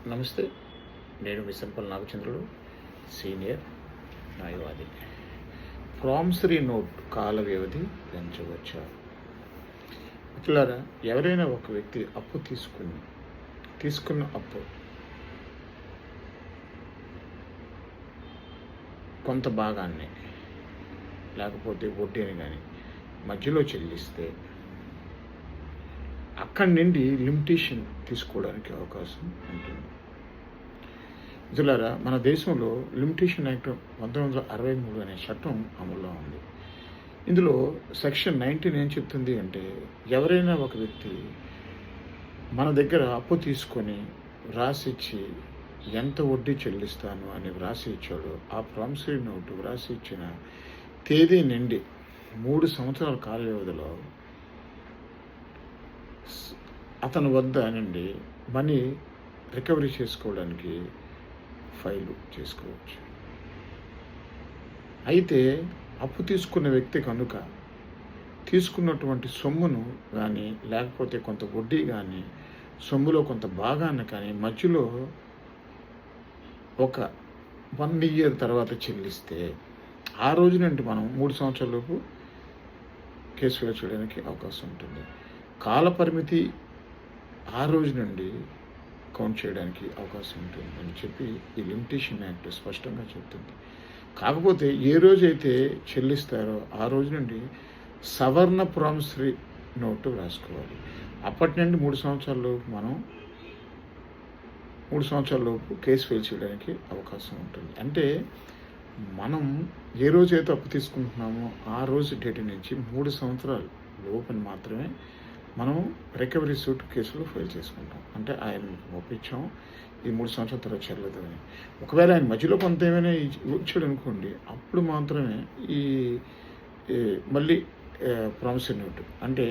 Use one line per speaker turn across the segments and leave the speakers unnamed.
నమస్తే. నేను మీ simple నాగచంద్రుడు, senior న్యాయవాది. ప్రామిసరీ నోట్ కాల వ్యవధి పెంచవచ్చా? మిత్రులారా, ఎవరైనా ఒక వ్యక్తి అప్పు తీసుకున్న అప్పు కొంత భాగాన్ని లేకపోతే వడ్డీని కానీ మధ్యలో చెల్లిస్తే అక్కడి నుండి లిమిటేషన్ తీసుకోవడానికి అవకాశం ఉంటుంది. మిత్రులారా, మన దేశంలో లిమిటేషన్ యాక్ట్ 1963 అనే చట్టం అమల్లో ఉంది. ఇందులో సెక్షన్ 19 ఏం చెప్తుంది అంటే, ఎవరైనా ఒక వ్యక్తి మన దగ్గర అప్పు తీసుకొని వ్రాసిచ్చి ఎంత వడ్డీ చెల్లిస్తాను అని వ్రాసి ఇచ్చాడు, ఆ ప్రామిసరీ నోటు వ్రాసి ఇచ్చిన తేదీ నుండి 3 సంవత్సరాల కాల వ్యవధిలో అతని వద్ద నుండి మనీ రికవరీ చేసుకోవడానికి ఫైలు చేసుకోవచ్చు. అయితే అప్పు తీసుకున్న వ్యక్తి కనుక తీసుకున్నటువంటి సొమ్మును కానీ లేకపోతే కొంత వడ్డీ కానీ సొమ్ములో కొంత భాగాన్ని కానీ మధ్యలో ఒక 1 ఇయర్ తర్వాత చెల్లిస్తే ఆ రోజు నుండి మనం 3 సంవత్సరాలలోపు కేసు ఫైల్ చేయడానికి అవకాశం ఉంటుంది. కాల పరిమితి ఆ రోజు నుండి కౌంట్ చేయడానికి అవకాశం ఉంటుంది అని చెప్పి ఈ లిమిటేషన్ యాక్ట్ స్పష్టంగా చెప్తుంది. కాకపోతే ఏ రోజైతే చెల్లిస్తారో ఆ రోజు నుండి సవర్ణ ప్రామిసరీ నోటు రాసుకోవాలి. అప్పటి నుండి 3 సంవత్సరాలలోపు మనం 3 సంవత్సరాలలోపు కేసు ఫైల్ చేయడానికి అవకాశం ఉంటుంది. అంటే మనం ఏ రోజైతే అప్పు తీసుకుంటున్నామో ఆ రోజు డేట్ నుంచి 3 సంవత్సరాల లోపల మాత్రమే మనం రికవరీ సూట్ కేసులో ఫైల్ చేసుకుంటాం. అంటే ఆయన ఒప్పించాం, ఈ 3 సంవత్సరాల తర్వాత చెల్లదు అని. ఒకవేళ ఆయన మధ్యలో కొంత ఏమైనా ఇచ్చాడు అనుకోండి, అప్పుడు మాత్రమే ఈ మళ్ళీ ప్రామిసరీ నోటు అంటే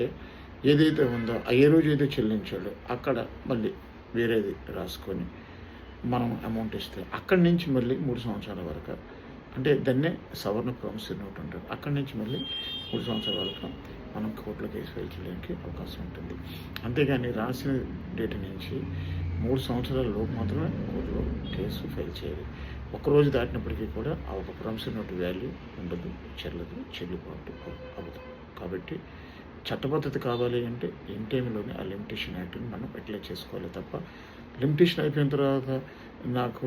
ఏదైతే ఉందో ఏ రోజు అయితే చెల్లించాడో అక్కడ మళ్ళీ వేరేది రాసుకొని మనం అమౌంట్ ఇస్తే అక్కడి నుంచి మళ్ళీ 3 సంవత్సరాల వరకు, అంటే దాన్నే సవర్ణ ప్రామిసరీ నోట్ అంటారు. అక్కడి నుంచి మళ్ళీ 3 సంవత్సరాల వరకు మనం కోర్టులో కేసు ఫైల్ చేయడానికి అవకాశం ఉంటుంది. అంతేగాని రాసిన డేట్ నుంచి 3 సంవత్సరాల లోపు మాత్రమే కోర్టులో కేసు ఫైల్ చేయాలి. ఒకరోజు దాటినప్పటికీ కూడా ఆ ఒక ప్రామిసరీ నోట్ వాల్యూ ఉండదు, చెల్లదు, చెల్లుబాటు అవ్వదు. కాబట్టి చట్టబద్ధత కావాలి అంటే ఇన్ టైంలోనే ఆ లిమిటేషన్ యాక్ట్ని మనం అప్లై చేసుకోవాలి తప్ప, లిమిటేషన్ అయిపోయిన తర్వాత నాకు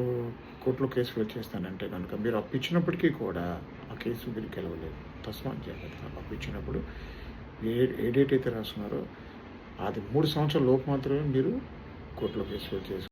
కోర్టులో కేసు ఫైల్ చేస్తానంటే కనుక మీరు అప్పు ఇచ్చినప్పటికీ కూడా ఆ కేసు మీరు గెలవలేదు. తస్మాత్ జాగ్రత్త. అప్పు ఇచ్చినప్పుడు ఏ డేట్ అయితే రాస్తున్నారో అది 3 సంవత్సరాల లోపు మాత్రమే మీరు కోర్టులో కేసు ఫైల్ చేసుకోవాలి.